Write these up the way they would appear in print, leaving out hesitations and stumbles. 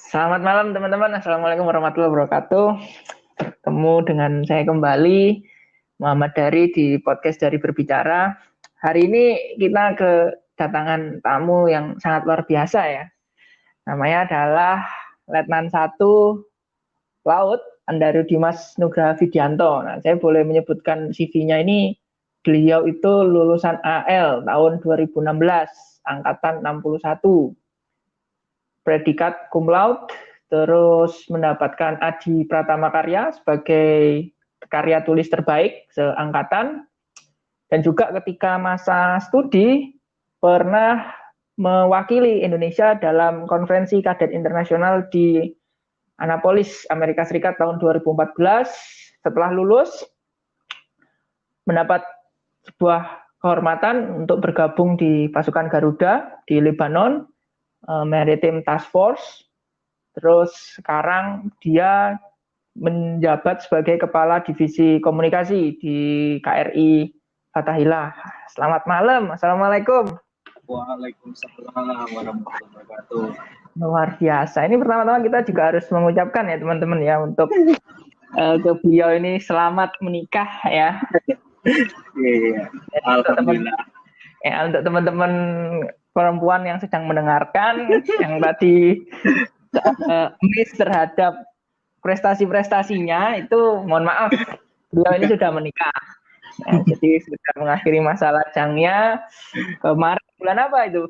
Selamat malam teman-teman. Assalamualaikum warahmatullahi wabarakatuh. Ketemu dengan saya kembali, Muhammad Dari di podcast Dari Berbicara. Hari ini kita kedatangan tamu yang sangat luar biasa ya. Namanya adalah Letnan 1 Laut Andaru Dimas Nugraha Widianto. Nah, saya boleh menyebutkan CV-nya ini. Beliau itu lulusan AL tahun 2016, angkatan 61. Predikat cum laude, terus mendapatkan Adi Pratama Karya sebagai karya tulis terbaik seangkatan, dan juga ketika masa studi pernah mewakili Indonesia dalam konferensi kadet internasional di Annapolis, Amerika Serikat tahun 2014. Setelah lulus, mendapat sebuah kehormatan untuk bergabung di pasukan Garuda di Lebanon, Maritime Task Force. Terus sekarang dia menjabat sebagai Kepala Divisi Komunikasi di KRI Fathahillah. Selamat malam, Assalamualaikum. Waalaikumsalam warahmatullahi wabarakatuh. Luar biasa. Ini pertama-tama kita juga harus mengucapkan ya teman-teman ya untuk ke beliau ini selamat menikah ya. Iya, alhamdulillah. Untuk teman-teman perempuan yang sedang mendengarkan, yang tadi miss terhadap prestasi-prestasinya, itu mohon maaf, beliau ini sudah menikah. Nah, jadi sudah mengakhiri masa lajangnya. Kemarin bulan apa itu?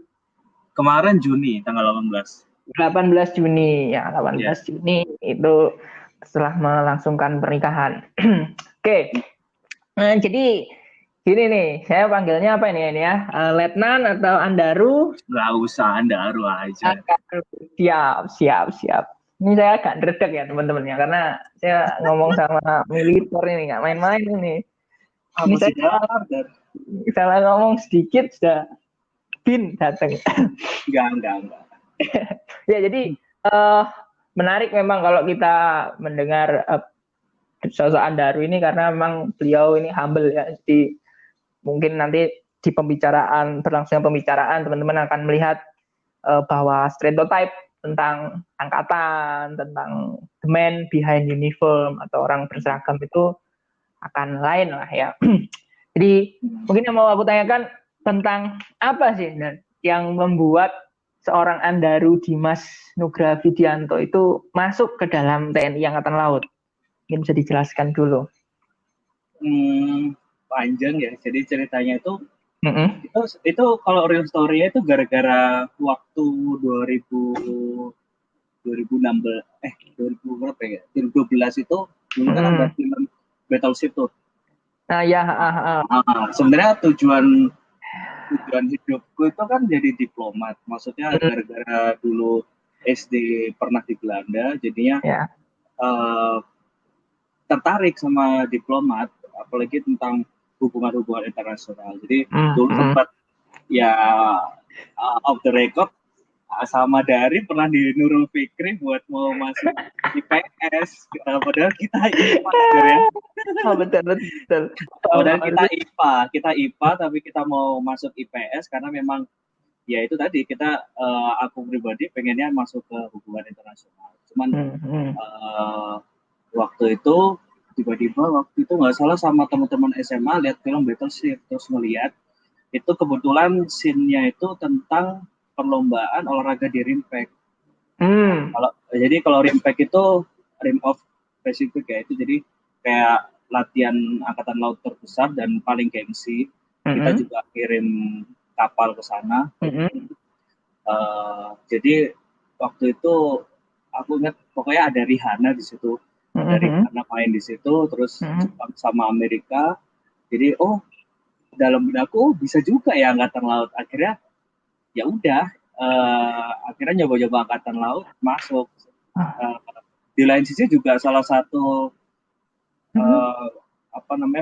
Kemarin Juni tanggal 18. 18 Juni ya, 18 Juni itu setelah melangsungkan pernikahan. Oke. Nah, jadi gini nih, saya panggilnya apa ini ya? Letnan atau Andaru? Nggak usah, Andaru aja. Siap. Ini saya agak ngeredek ya teman-teman ya, karena saya ngomong sama militer ini, nggak main-main ini. Ini saya salah ngomong sedikit sudah bin datang. Enggak. Ya, jadi menarik memang kalau kita mendengar sosok Andaru ini, karena memang beliau ini humble ya. Jadi mungkin nanti di berlangsungnya pembicaraan teman-teman akan melihat bahwa stereotype tentang angkatan, tentang the man behind uniform atau orang berseragam itu akan lain lah ya. Jadi mungkin yang mau aku tanyakan tentang apa sih yang membuat seorang Andaru Dimas Nugraha Widianto itu masuk ke dalam TNI Angkatan Laut? Mungkin bisa dijelaskan dulu. Panjang ya. Jadi ceritanya itu itu kalau real story-nya itu gara-gara waktu 2012 itu dulu kan ada film Battleship tuh. Nah ya. Sebenarnya tujuan hidupku itu kan jadi diplomat. Maksudnya gara-gara dulu SD pernah di Belanda, jadinya tertarik sama diplomat, apalagi tentang hubungan-hubungan internasional. Jadi dulu sempat ya off the record sama Dari pernah di Nurul Fikri buat mau masuk IPS, padahal kita IPA ya. Betul. Padahal kita IPA tapi kita mau masuk IPS karena memang ya itu tadi aku pribadi pengennya masuk ke hubungan internasional. Cuman waktu itu tiba-tiba nggak salah sama teman-teman SMA lihat film Battleship, terus ngelihat itu kebetulan scene-nya itu tentang perlombaan olahraga di Rimpak. Jadi kalau Rimpak itu Rim of Pacific ya, itu jadi kayak latihan angkatan laut terbesar dan paling gengsi. Kita juga kirim kapal ke sana. Jadi waktu itu aku ingat pokoknya ada Rihanna di situ. Dari Rihanna main di situ, terus Jepang sama Amerika. Jadi dalam benakku bisa juga ya angkatan laut. Akhirnya ya udah, akhirnya nyoba-nyoba angkatan laut masuk. Di lain sisi juga salah satu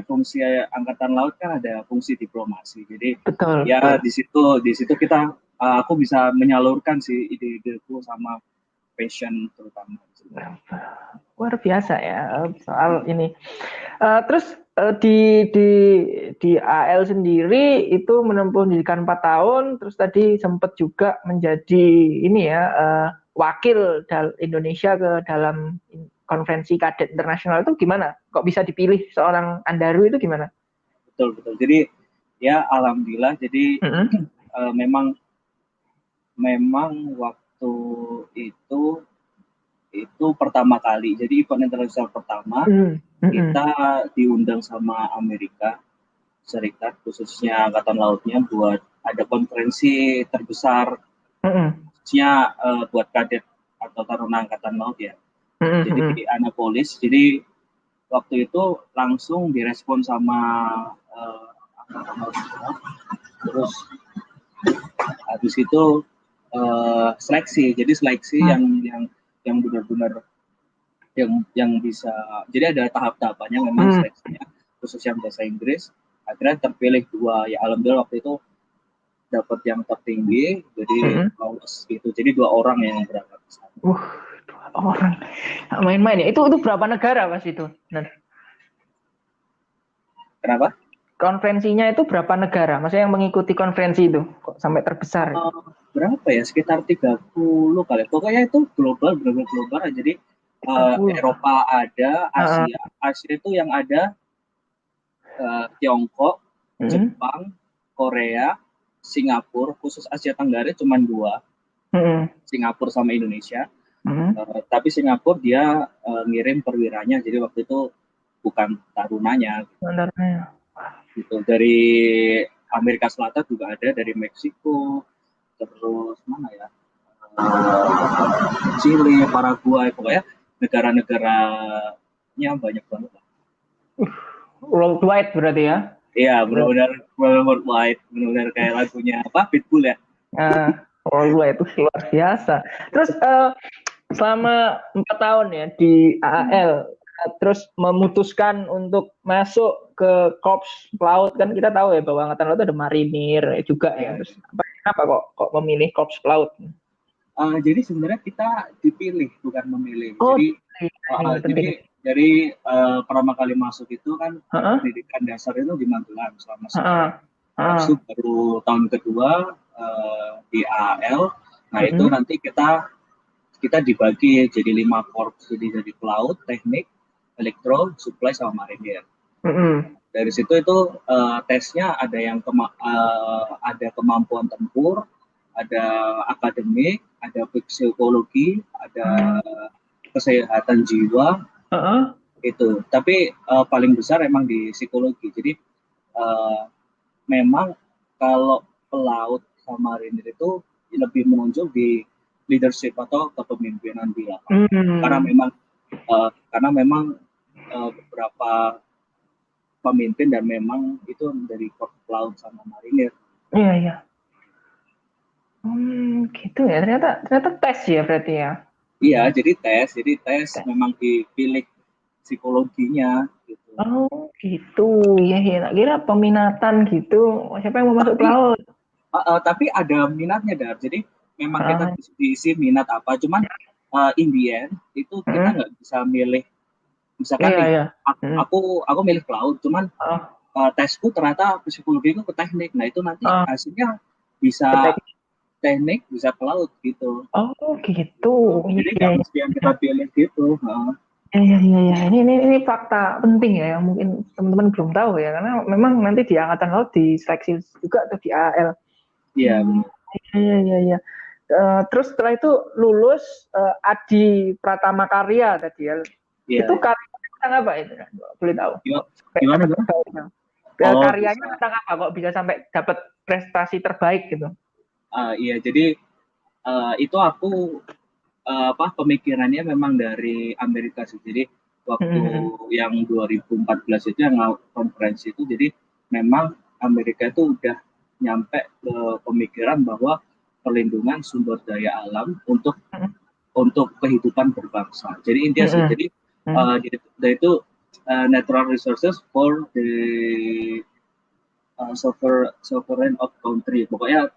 fungsi angkatan laut kan ada fungsi diplomasi. Jadi betul. Di situ aku bisa menyalurkan sih ide-ideku sama passion terutama. Luar biasa ya soal ini. Terus Di AL sendiri itu menempuh pendidikan 4 tahun, terus tadi sempat juga menjadi ini ya wakil Indonesia ke dalam konferensi kadet internasional. Itu gimana? Kok bisa dipilih seorang Andaru itu gimana? Betul betul. Jadi ya alhamdulillah. Jadi Mm-mm. memang memang waktu itu itu pertama kali. Jadi event internasional pertama Mm-mm. kita diundang sama Amerika Serikat, khususnya Angkatan Lautnya, buat ada konferensi terbesar, Mm-mm. khususnya buat kadet atau taruna Angkatan Laut ya. Jadi Mm-mm. di Annapolis. Jadi waktu itu langsung direspon sama uh, Angkatan Laut. Terus habis itu seleksi. Jadi seleksi yang benar-benar yang bisa. Jadi ada tahap-tahapannya memang Mm. seleksinya, khusus yang bahasa Inggris. Akhirnya terpilih dua, ya alhamdulillah waktu itu dapat yang tertinggi, jadi Mm-mm. lolos gitu. Jadi 2 orang yang berangkat ke sana. 2 orang. Nggak main-main ya. Itu berapa negara pas itu? Benar. Kenapa? Konferensinya itu berapa negara? Maksudnya yang mengikuti konferensi itu kok sampai terbesar itu? Uh, berapa ya? Sekitar 30 kali. Pokoknya itu global, benar-benar global. Jadi 30. Eropa ada, Heeh. Asia. Asia itu yang ada Tiongkok, Mm. Jepang, Korea, Singapura. Khusus Asia Tenggara cuma 2, Mm. Singapura sama Indonesia. Mm. Tapi Singapura dia ngirim perwiranya, jadi waktu itu bukan tarunanya Sebenarnya. gitu. Dari Amerika Selatan juga ada, dari Meksiko, terus mana ya, Chile, Paraguay, pokoknya negara-negaranya banyak banget. Worldwide berarti ya? Iya, benar-benar worldwide, benar-benar kayak lagunya apa, Pitbull ya. Worldwide itu luar biasa. Terus selama 4 tahun ya di AAL, terus memutuskan untuk masuk ke Korps Pelaut, kan kita tahu ya bahwa Angkatan Laut ada marinir juga ya. Iya, Terus kenapa kok memilih Korps Pelaut? jadi sebenarnya kita dipilih bukan memilih. Oh, Jadi ini penting. pertama kali masuk itu kan Heeh, pendidikan dasar itu di Magelang selama heeh, setahun. Habis heeh. itu baru tahun kedua di AL. Nah itu Mm-mm, nanti kita kita dibagi jadi 5 korps, jadi pelaut, teknik, elektro, supply sama marinir. mm-mm, Dari situ itu tesnya ada yang ada kemampuan tempur, ada akademik, ada psikologi, ada mm, kesehatan jiwa heeh, itu. Tapi paling besar emang di psikologi. Jadi uh, memang kalau pelaut sama marinir itu lebih menonjol di leadership atau kepemimpinan di lapangan. Karena mm. memang beberapa pemimpin dan memang itu dari korps pelaut sama marinir. Iya, iya. Gitu ya. Ternyata tes ya berarti ya. Iya, jadi tes memang dipilih psikologinya gitu. Oh, gitu. Ya, ya. Tak kira peminatan gitu. Siapa yang mau masuk Tapi pelaut? tapi ada minatnya Dar. Jadi memang kita Ah, diisi minat apa. Cuman in the end itu kita mm, nggak bisa milih. Misalkan iya, nih, iya. Mm, aku milih pelaut, cuman ah, tesku ternyata psikologi itu ke teknik. Nah itu nanti ah, hasilnya bisa ketek. teknik, bisa pelaut gitu. Oh, gitu. Gitu. Iya, Jadi iya, nggak iya. mesti yang kita pilih gitu. Iya, iya, iya, iya. Ini fakta penting ya yang mungkin teman-teman belum tahu ya. Karena memang nanti di Angkatan Laut diseleksi juga tuh di AL. Iya Hmm, benar. iya, iya, iya. Terus setelah itu lulus Adi Pratama Karya tadi ya. Iya, Itu iya. karyanya tentang apa itu? Boleh tahu? Kok sampai Gimana dapat gimana? terbaik? Oh Karyanya bisa. tentang apa? Kok bisa sampai dapat prestasi terbaik gitu? Iya jadi itu aku pemikirannya memang dari Amerika sih. Jadi waktu Hmm, yang 2014 itu yang konferensi itu, jadi memang Amerika itu udah nyampe ke pemikiran bahwa perlindungan sumber daya alam hmm, untuk kehidupan berbangsa. Jadi intinya sih, hmm, jadi hmm, itu natural resources for the sovereign of country. Pokoknya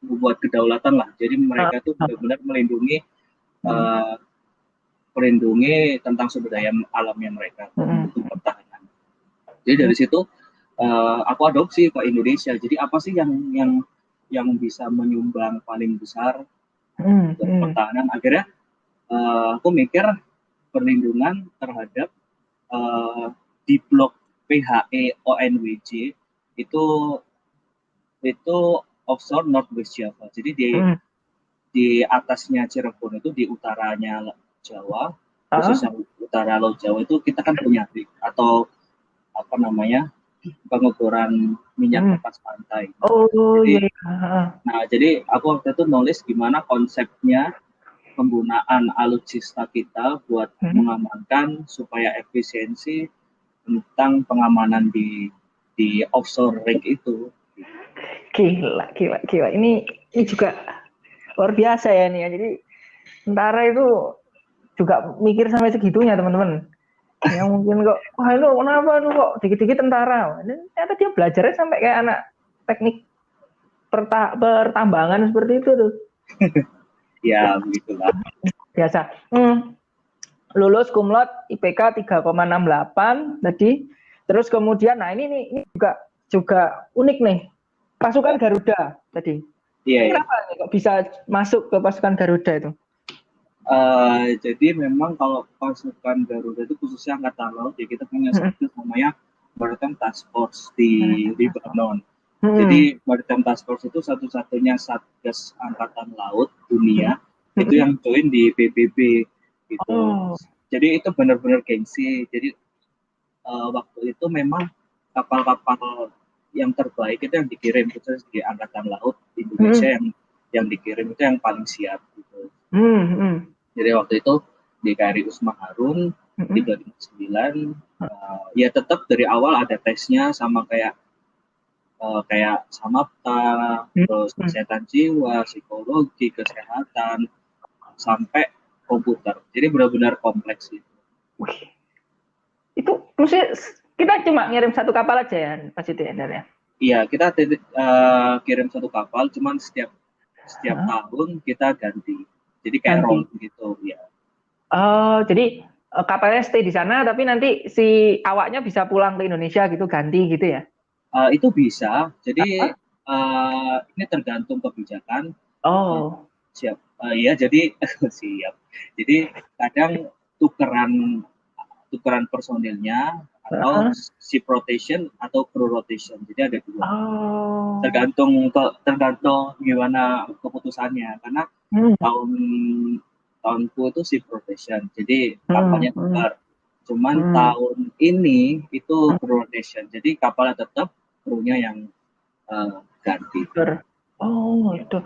membuat kedaulatan lah. Jadi mereka itu benar-benar hmm, uh, melindungi tentang sumber daya alamnya mereka, hmm, mendukung pertahanan. Jadi dari situ aku adopsi ke Indonesia. Jadi apa sih yang bisa menyumbang paling besar untuk pertahanan? Akhirnya aku mikir perlindungan terhadap di blok PHE ONWJ itu offshore Northwest Java. Jadi di atasnya Cirebon itu di utaranya Jawa, khususnya utara Laut Jawa itu kita kan punya rig atau apa namanya pengukuran minyak lepas pantai. Jadi, jadi aku waktu itu nulis gimana konsepnya penggunaan alutsista kita buat mengamankan supaya efisiensi tentang pengamanan di offshore rig itu. Gila. Ini juga luar biasa ya nih ya. Jadi tentara itu juga mikir sampai segitunya teman-teman. Yang mungkin kok, wah itu kenapa itu kok dikit-dikit tentara. Dan ternyata dia belajarnya sampai kayak anak teknik pertambangan seperti itu tuh. Ya begitulah. Biasa. Lulus cum laude IPK 3,68 tadi. Terus kemudian, nah ini juga unik nih. Pasukan Garuda tadi. Iya. Kenapa nih kok bisa masuk ke pasukan Garuda itu? Jadi memang kalau pasukan Garuda itu khususnya angkatan laut ya kita punya satgas namanya Maritime Task Force di Lebanon. Jadi Maritime Task Force itu satu-satunya satgas angkatan laut dunia itu yang join di PBB gitu. Jadi itu benar-benar gengsi. Jadi waktu itu memang kapal-kapal yang terbaik itu yang dikirim khusus di angkatan laut Indonesia yang dikirim itu yang paling siap gitu. Jadi waktu itu di KRI Usma Harun 359 ya tetap dari awal ada tesnya sama kayak Samapta, terus kesehatan jiwa, psikologi, kesehatan, sampai komputer. Jadi benar-benar kompleks itu. Itu maksudnya kita cuma ngirim satu kapal aja ya pas itu ya? Iya, kita kirim satu kapal, cuman setiap tahun kita ganti. Jadi kayak roll gitu ya. Jadi kapalnya stay di sana, tapi nanti si awaknya bisa pulang ke Indonesia gitu, ganti gitu ya? Itu bisa. Jadi ini tergantung kebijakan. Siap. Ya, jadi siap. Jadi kadang tukeran personilnya atau ship rotation atau crew rotation. Jadi ada dua. Tergantung gimana keputusannya. Karena tahunku itu ship rotation. Jadi kapalnya tukar. Cuman tahun ini itu crew rotation. Jadi kapalnya tetap, krunya yang ganti. Itu.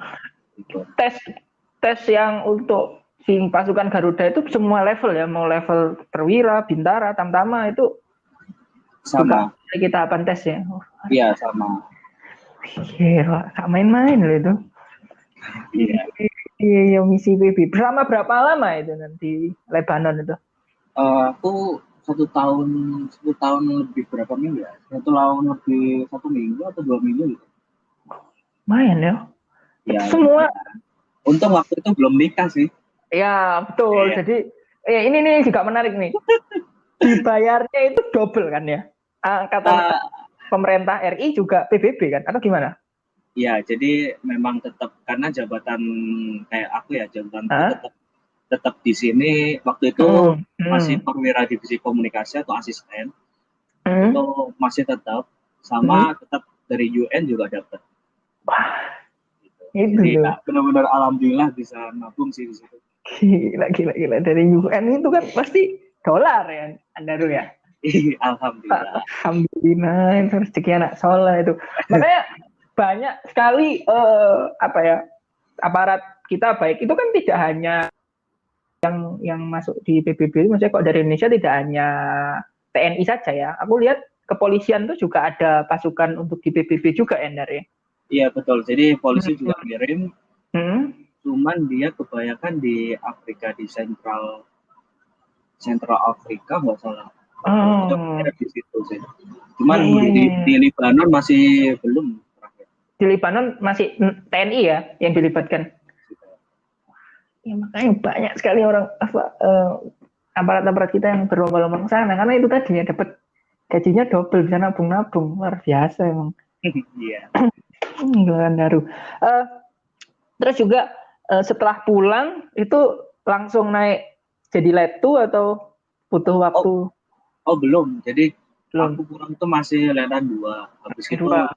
Tes yang untuk pasukan Garuda itu semua level ya, mau level perwira, bintara, tamtama itu sama. Kita akan tes ya. Iya sama. Gila, gak main-main loh itu. Iya, misi PBB. Berapa lama itu nanti Lebanon itu? Aku 1 tahun lebih berapa minggu ya? 1 tahun lebih 1 minggu atau 2 minggu gitu. Main ya? Ya semua. Untung waktu itu belum nikah sih. Ya betul. Jadi ini nih juga menarik nih. Dibayarnya itu double kan ya? Angkatan pemerintah RI juga PBB kan? Atau gimana? Ya, jadi memang tetap karena jabatan kayak aku ya, jabatan tetap di sini waktu itu masih perwira divisi komunikasi atau asisten. Itu masih tetap sama tetap dari UN juga dapat. Wah. Gitu. Jadi benar-benar alhamdulillah bisa nabung sih di situ. Gila. Dari UN itu kan pasti dolar ya, Andaru ya? Alhamdulillah. Alhamdulillah, rezeki anak soleh itu. Makanya banyak sekali aparat kita baik itu kan tidak hanya yang masuk di PBB, maksudnya kok dari Indonesia tidak hanya TNI saja ya. Aku lihat kepolisian itu juga ada pasukan untuk di PBB juga, Endar ya. Iya betul. Jadi polisi juga kirim. Cuman dia kebanyakan di Afrika, di Central Afrika nggak salah. Di situ sih. Cuman di Lebanon masih belum. Di Lebanon masih TNI ya yang dilibatkan. Ya, makanya banyak sekali orang aparat-aparat kita yang berlomba-lomba ke sana karena itu tadi ya dapat gajinya double, bisa nabung-nabung, luar biasa emang. Iya. Baru. Uh, terus juga setelah pulang itu langsung naik jadi letu atau butuh Oh, waktu oh belum. Jadi aku belum? pulang tuh masih letan 2. Kedua.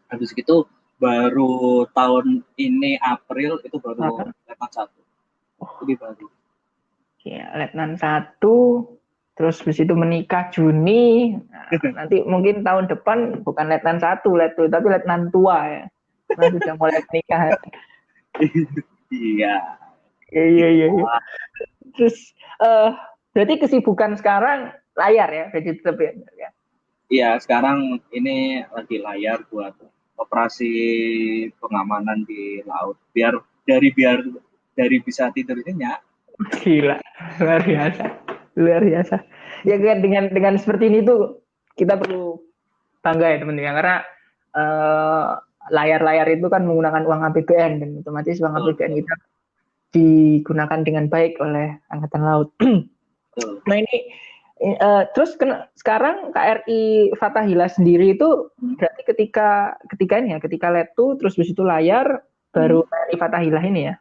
Habis itu baru tahun ini April itu baru Apa? letan 1. Jadi baru. Ya, letnan satu, terus habis itu menikah Juni. Nah, nanti mungkin tahun depan bukan letnan satu, letu, tapi letnan tua ya. Karena sudah mulai menikah. Iya. Iya, iya, iya. Iya. Terus eh berarti kesibukan sekarang layar ya, jadi tetap ya. Iya, sekarang ini lagi layar buat operasi pengamanan di laut. Biar dari bisa tidur nyenyak. Gila, luar biasa, luar biasa. Ya kan dengan seperti ini tuh kita perlu bangga ya teman-teman ya, karena eh, layar-layar itu kan menggunakan uang APBN dan otomatis uang Betul, APBN betul, kita digunakan dengan baik oleh Angkatan Laut. betul. Nah ini terus sekarang KRI Fathahillah sendiri itu Hmm, berarti ketika ini ya, ketika Letu terus habis itu layar baru hmm. KRI Fathahillah ini ya.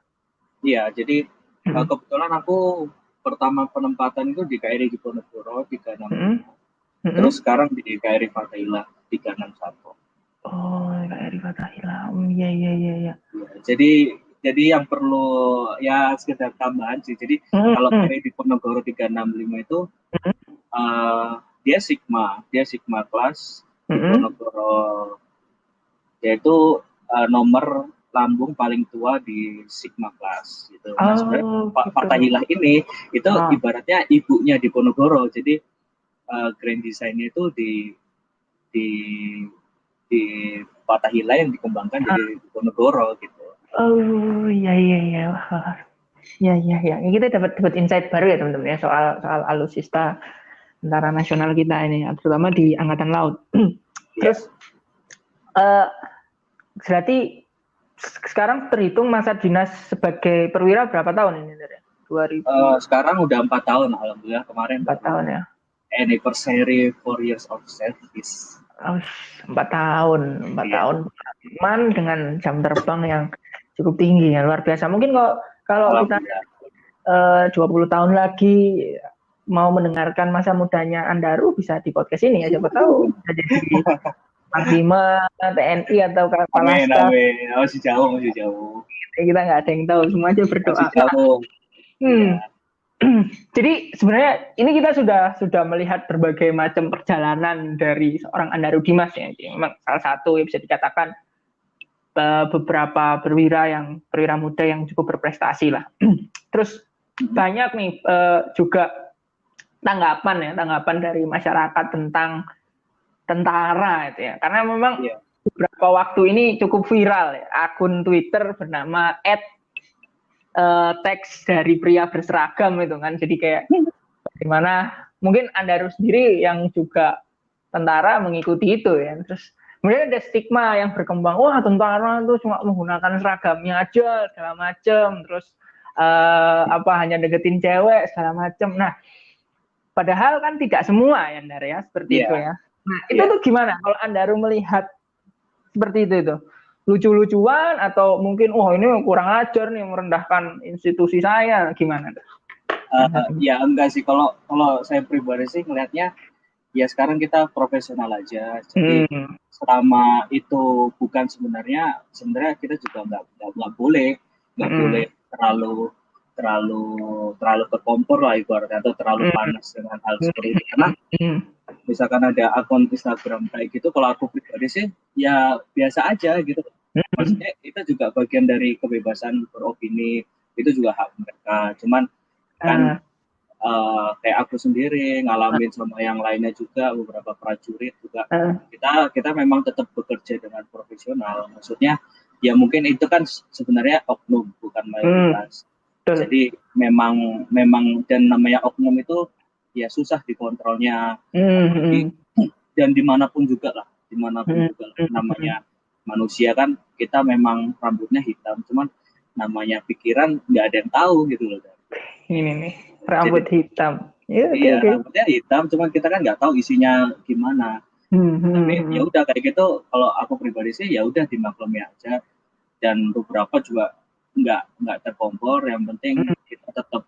Iya, jadi Hmm. kebetulan aku pertama penempatan itu di KRI Diponegoro Hmm. 365. Terus Hmm. sekarang di KRI Fatahillah 361. Oh, KRI Fathahillah. Iya, iya, iya, iya. Ya, jadi yang perlu ya sekedar tambahan sih. Jadi Hmm. kalau Hmm. KRI Diponegoro 365 itu eh, dia Sigma kelas Hmm. Diponegoro, yaitu nomor lambung paling tua di Sigma kelas gitu. Nah sebenarnya Oh, Pak gitu. Fatahillah ini itu Ah. ibaratnya ibunya Diponegoro. Jadi grand design-nya itu di di Fatahillah yang dikembangkan jadi Diponegoro gitu. Oh, iya, iya, iya. Wah, iya, iya, iya. Ini kita dapat dapat insight baru ya teman-teman ya, soal soal alutsista tentara nasional kita ini, terutama di Angkatan Laut. Ya. Terus eh berarti sekarang terhitung masa dinas sebagai perwira berapa tahun ini dari 2004 Sekarang udah 4 tahun, alhamdulillah kemarin tahun baru ya. anniversary 4 years of service. Oh, 4 tahun, empat Iya. tahun Man dengan jam terbang yang cukup tinggi ya, luar biasa. Mungkin kalau kalau kita Alhamdulillah. 20 tahun lagi mau mendengarkan masa mudanya Andaru bisa di podcast ini ya, siapa tahu bisa jadi Panglima TNI atau Kepala Amin, Staf. amin. Masih jauh, masih jauh. Kita nggak ada yang tahu, semua aja Masih berdoa. Nah, jauh. Iya. hmm, jadi sebenarnya ini kita sudah melihat berbagai macam perjalanan dari seorang Andaru Dimas ya. Jadi memang salah satu yang bisa dikatakan beberapa perwira muda yang cukup berprestasi lah. Terus Mhm. banyak nih juga tanggapan dari masyarakat tentang tentara itu ya. Karena memang Iya. beberapa waktu ini cukup viral ya, akun Twitter bernama @teks dari pria berseragam itu kan. Jadi kayak gimana mungkin Anda harus sendiri yang juga tentara mengikuti itu ya. Terus kemudian ada stigma yang berkembang, wah tentara itu cuma menggunakan seragamnya aja segala macam, terus apa hanya deketin cewek segala macam. Nah, padahal kan tidak semua ya Andar ya seperti itu Iya. ya. Nah, itu Iya. tuh gimana kalau Andaru melihat seperti itu? Lucu-lucuan atau mungkin oh ini kurang ajar nih merendahkan institusi saya, gimana tuh? Ya enggak sih, kalau kalau saya pribadi sih ngelihatnya ya sekarang kita profesional aja. Jadi Hmm. selama itu bukan sebenarnya kita juga nggak boleh Hmm. terlalu terlalu terlalu terkompor lah ibaratnya, atau terlalu Hmm. panas dengan hal seperti itu. Karena Hmm. misalkan ada akun Instagram kayak gitu, kalau aku pribadi sih ya biasa aja gitu. Hmm. Maksudnya itu juga bagian dari kebebasan beropini, itu juga hak mereka. Cuman kan Ah, kayak aku sendiri ngalamin sama yang lainnya juga, beberapa prajurit juga, ah, kita kita memang tetap bekerja dengan profesional. Maksudnya ya mungkin itu kan sebenarnya oknum bukan hmm, mayoritas. betul. Jadi memang memang dan namanya oknum itu ya susah dikontrolnya, Hmm. apalagi Hmm. dan dimanapun juga lah, dimanapun Hmm. juga lah. Hmm. Namanya manusia kan, kita memang rambutnya hitam, cuman namanya pikiran nggak ada yang tahu gitu loh. Ini nih, Jadi rambut hitam. Ya, oke, Iya, oke. rambutnya hitam, cuman kita kan nggak tahu isinya gimana. Tapi ya udah kayak gitu. Kalau aku pribadi sih ya udah dimaklumi aja. Dan beberapa juga nggak terkompor. Yang penting kita tetap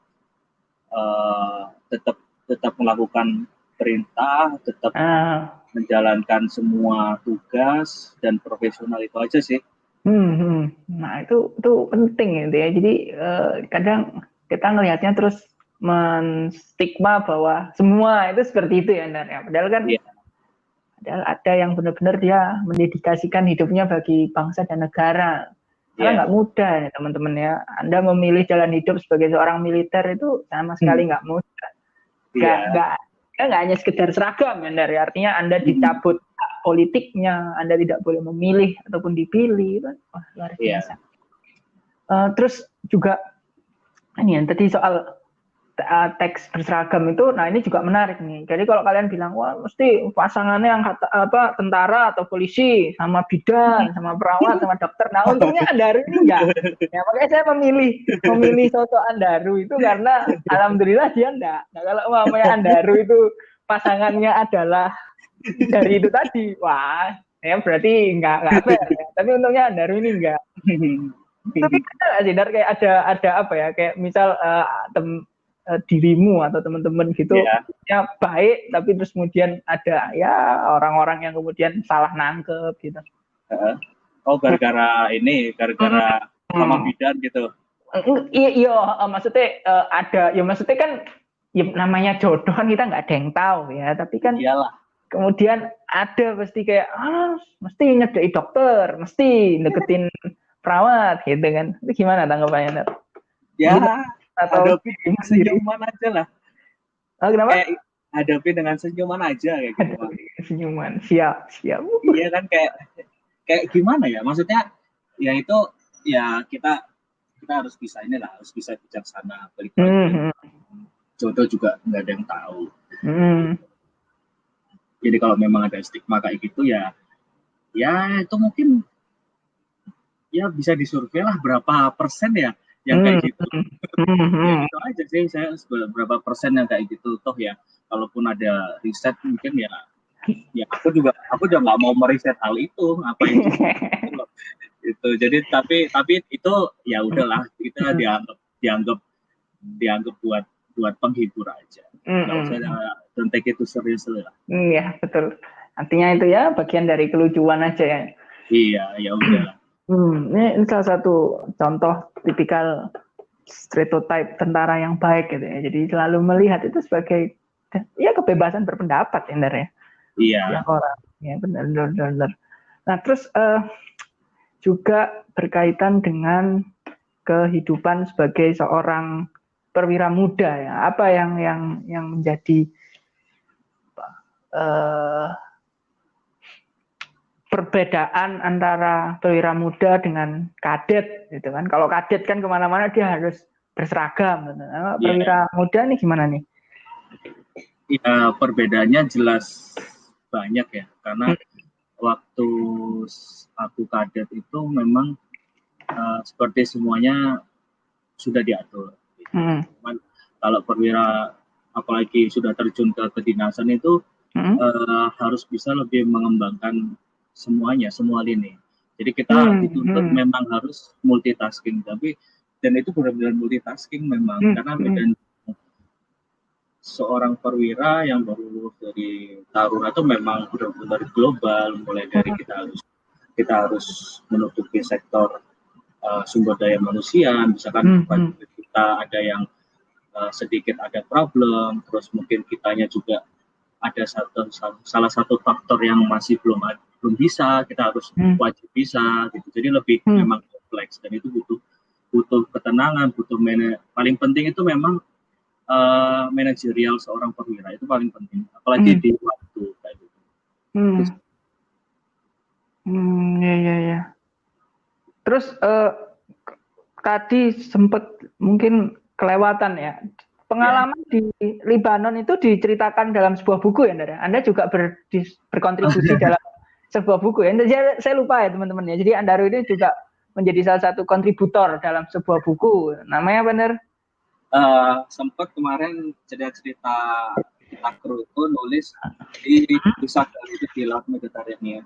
eh, tetap tetap melakukan perintah, tetap Ah, menjalankan semua tugas dan profesional itu aja sih. Nah, itu penting gitu ya. Jadi kadang kita ngelihatnya terus menstigma bahwa semua itu seperti itu ya, Ndar, ya. Iya, Padahal ada yang benar-benar dia mendedikasikan hidupnya bagi bangsa dan negara. Karena iya, nggak mudah ya teman-teman ya. Anda memilih jalan hidup sebagai seorang militer itu sama sekali nggak mudah. Nggak, iya, nggak, nggak hanya sekedar seragam ya, Ndar, ya. Artinya Anda dicabut hak politiknya, Anda tidak boleh memilih ataupun dipilih. Kan? Wah, luar iya, biasa. Terus juga ini yang tadi soal teks berseragam itu, nah ini juga menarik nih. Jadi kalau kalian bilang, wah mesti pasangannya yang tentara atau polisi, sama bidan, sama perawat, sama dokter. Nah untungnya Andaru ini enggak. Ya makanya saya memilih sosok Andaru itu karena alhamdulillah dia enggak. Nah kalau umpamanya Andaru itu pasangannya adalah dari itu tadi, wah ya berarti enggak fair ya. Tapi untungnya Andaru ini enggak. Tapi ada sih, Dar, kayak ada apa ya, kayak misal dirimu atau teman-teman gitu iya. ya baik, tapi terus kemudian ada ya orang-orang yang kemudian salah nangkep gitu. Heeh. Oh, gara-gara sama Hmm. bidan gitu. Iya, iya, maksudnya ada, ya maksudnya kan ya namanya jodoh kan kita nggak ada yang tahu ya, tapi kan Iyalah. kemudian ada pasti kayak mesti nyedai dokter, mesti deketin perawat gitu kan. Itu gimana tanggapannya, Nat? Ya, Gimana atau hadapi dirimu dengan sendiri? senyuman aja lah. Oh, kenapa? Hadapi dengan senyuman aja kayak gitu, Pak. Senyuman, siap, siap. Iya kan, kayak kayak gimana ya? Maksudnya ya itu, ya kita kita harus bisa inilah, harus bisa bijaksana. Balik lagi kan, Hmm, jodoh juga nggak ada yang tahu. hmm, Jadi kalau memang ada stigma kayak gitu, ya ya itu mungkin ya bisa disurvei lah berapa persen ya yang hmm, kayak gitu. Ya hmm. gitu aja sih, saya berapa persen yang kayak gitu. Toh ya kalaupun ada riset mungkin ya, ya aku juga nggak mau meriset hal itu, ngapain juga gitu loh. Itu jadi, tapi itu ya udahlah, kita dianggap dianggap buat buat penghibur aja, nggak usah, don't take it too seriously lah. Ya, betul. Artinya itu ya bagian dari kelucuan aja ya. Iya, ya udahlah. Ini salah satu contoh tipikal stereotype tentara yang baik gitu ya. Jadi selalu melihat itu sebagai ya kebebasan berpendapat ya, Ndar, ya. Iya, Yang orang ya benar, benar. Nah, terus juga berkaitan dengan kehidupan sebagai seorang perwira muda ya. Apa yang menjadi eh, perbedaan antara perwira muda dengan kadet gitu kan? Kalau kadet kan kemana-mana dia harus berseragam. Gitu. Nah, iya, perwira muda nih gimana nih? iya, perbedaannya jelas banyak ya, karena waktu aku kadet itu memang seperti semuanya sudah diatur. Hmm. Cuman kalau perwira apalagi sudah terjun ke kedinasan itu Hmm. harus bisa lebih mengembangkan semuanya, semua lini. Jadi kita Hmm. dituntut Hmm. memang harus multitasking, tapi dan itu benar-benar multitasking memang, Hmm. karena Hmm. medan seorang perwira yang baru lulus dari Taruna itu memang benar-benar global, mulai dari kita harus menutupi sektor sumber daya manusia, misalkan Hmm. Hmm. kita ada yang sedikit ada problem, terus mungkin kitanya juga ada salah satu faktor yang masih belum bisa, kita harus Hmm. wajib bisa gitu. Jadi lebih Hmm. memang kompleks, dan itu butuh butuh ketenangan, paling penting itu memang manajerial seorang perwira itu paling penting, apalagi Hmm. di waktu kayak gitu. Hmm. Ya, ya, ya. Terus tadi sempat mungkin kelewatan ya. Ya, Pengalaman di Libanon itu diceritakan dalam sebuah buku ya, Ndara? Anda juga berkontribusi dalam sebuah buku ya. Saya lupa ya teman-teman ya. Jadi Andaro ini juga menjadi salah satu kontributor dalam sebuah buku. Namanya benar? Sempat kemarin cerita-cerita kita kru itu nulis di pusaka itu di Laut Mediterania.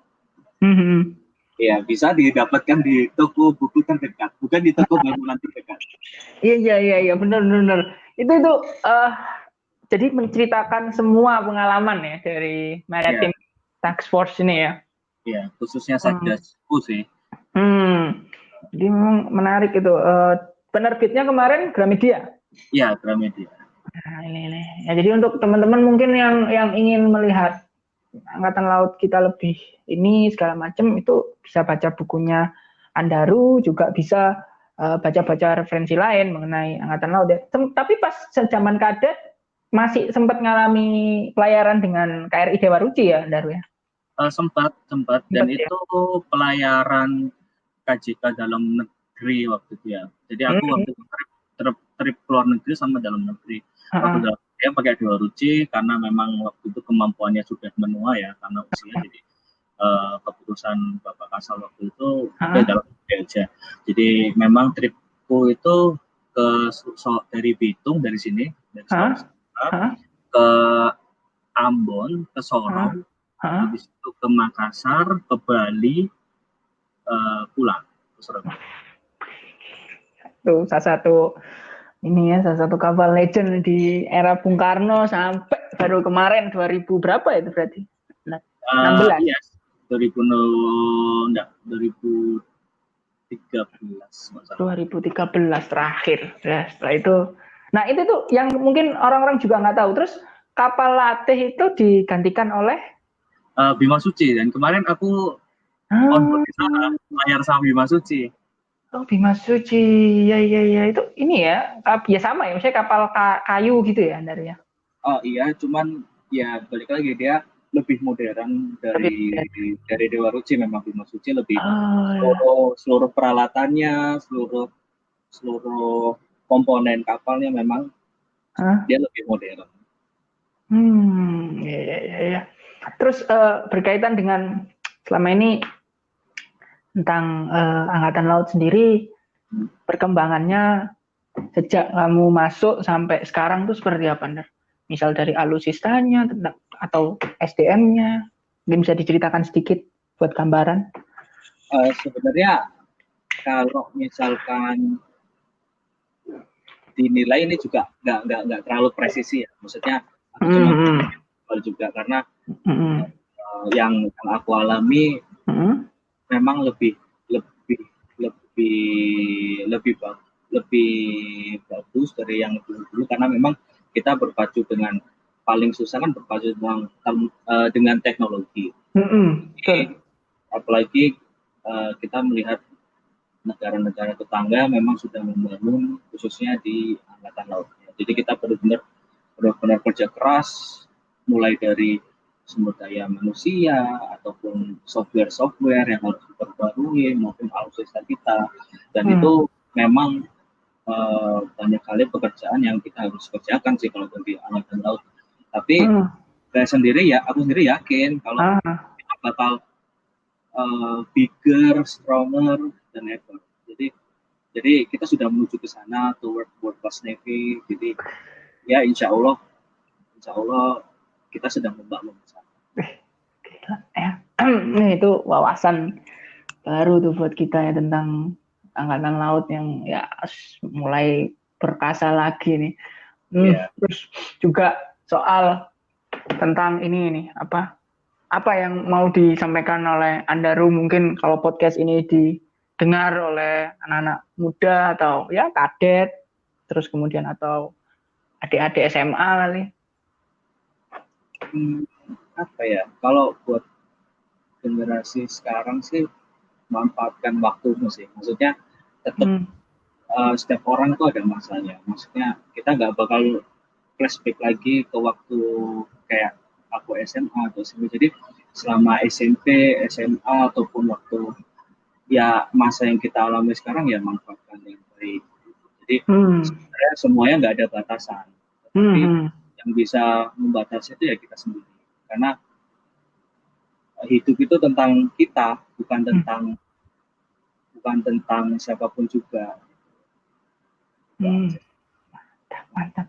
Hmm. Ya, bisa didapatkan di toko buku terdekat, bukan di toko bangunan terdekat. Iya, benar. Itu jadi menceritakan semua pengalaman ya dari Ya, Maritime Task Force ini ya. ya, khususnya Hmm. Satgasku sih. Jadi memang menarik itu. Penerbitnya kemarin Gramedia. Ya, Gramedia. Nah, ini. Ya, jadi untuk teman-teman mungkin yang ingin melihat angkatan laut kita lebih ini segala macam itu bisa baca bukunya Andaru, juga bisa baca-baca referensi lain mengenai angkatan laut ya. Tapi pas zaman kadet masih sempat ngalami pelayaran dengan KRI Dewa Ruci ya Andaru ya. Sempat dan Sempat ya. itu pelayaran KJK dalam negeri waktu itu ya. Jadi aku waktu itu trip keluar negeri sama dalam negeri. Waktu dalam negeri pakai Dewa Ruci karena memang waktu itu kemampuannya sudah menua ya karena usia, jadi keputusan Bapak Kasal waktu itu udah dalam negeri aja. Jadi memang tripku itu dari Bitung, dari sini, dari Sulawesi ke Ambon, ke Sorong, habis itu ke Makassar, ke Bali, pulang ke Surabaya. Tuh salah satu kapal legend di era Bung Karno sampai baru kemarin 2000 berapa itu berarti? 16. Iya, 2000 enggak, 2013 masalah. 2013 terakhir. Ya, setelah itu. Nah, itu tuh yang mungkin orang-orang juga nggak tahu. Terus kapal latih itu digantikan oleh Bima Suci, dan kemarin aku on board di sana, layar sama Bima Suci. oh, Bima Suci. Ya. Itu ini ya. Ya sama ya, misalnya kapal kayu gitu ya, Andar ya. Oh iya, cuman ya balik lagi dia lebih modern Lebih dari Dewa Ruci. Memang Bima Suci lebih oh, ya. seluruh peralatannya, seluruh seluruh komponen kapalnya memang Hah? dia lebih modern. Ya. Terus berkaitan dengan selama ini tentang angkatan laut sendiri, perkembangannya sejak kamu masuk sampai sekarang tuh seperti apa, Ndar? Misal dari alusistanya atau SDM-nya, mungkin bisa diceritakan sedikit buat gambaran. Sebenarnya kalau misalkan dinilai ini juga nggak terlalu presisi ya. Maksudnya aku cuma juga karena yang aku alami memang lebih lebih lebih lebih bagus dari yang dulu karena memang kita berpacu dengan paling susah kan berpacu dengan teknologi. Betul. Apalagi kita melihat negara-negara tetangga memang sudah membangun khususnya di angkatan laut. Jadi kita benar-benar kerja keras mulai dari sumber daya manusia ataupun software yang harus diperbarui maupun alutsista kita, dan itu memang banyak kali pekerjaan yang kita harus kerjakan sih kalau di angkatan laut. Tapi aku sendiri yakin kalau kita bakal bigger, stronger than ever. Jadi kita sudah menuju ke sana, toward world class navy. Jadi ya insya Allah kita sedang membangun sana. Itu wawasan baru tuh buat kita ya tentang angkatan laut yang ya mulai perkasa lagi nih. Terus juga soal tentang ini apa yang mau disampaikan oleh Andaru, mungkin kalau podcast ini didengar oleh anak-anak muda atau ya kadet, terus kemudian atau adik-adik SMA kali. Apa ya, kalau buat generasi sekarang sih manfaatkan waktumu sih. Maksudnya tetap setiap orang itu ada masanya. Maksudnya kita nggak bakal flashback lagi ke waktu kayak aku SMA atau SMP. Jadi selama SMP, SMA ataupun waktu ya masa yang kita alami sekarang ya manfaatkan yang baik. Jadi sebenarnya semuanya nggak ada batasan. Tapi yang bisa membatasi itu ya kita sendiri. Karena hidup itu tentang kita, bukan tentang siapapun juga. Mantap.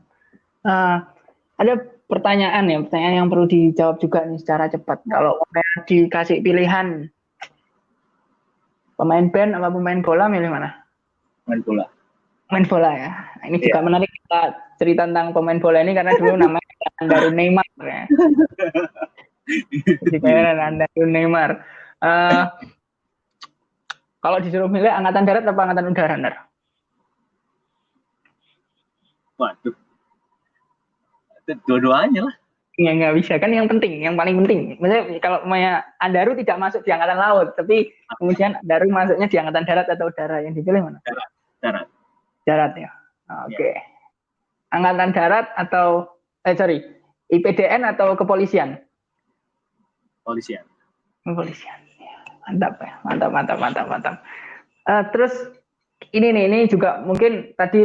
Ada pertanyaan yang perlu dijawab juga nih secara cepat. Kalau dikasih pilihan pemain band apa pemain bola, milih mana? Main bola. Main bola ya. Nah, ini juga menarik kita cerita tentang pemain bola ini karena dulu namanya Andaru Neymar ya. Jadi kayak Andaru Neymar. Kalau disuruh milih angkatan darat apa angkatan udara, Ner? Waduh, itu dua-duanya lah. Ya nggak bisa kan, yang paling penting. Maksudnya kalau Andaru tidak masuk di angkatan laut, tapi kemudian Andaru masuknya di angkatan darat atau udara, yang dipilih mana? Darat. Darat ya. Oke. Angkatan darat atau IPDN atau kepolisian? Polisian. Kepolisian. Mantap ya, mantap. Terus ini juga mungkin tadi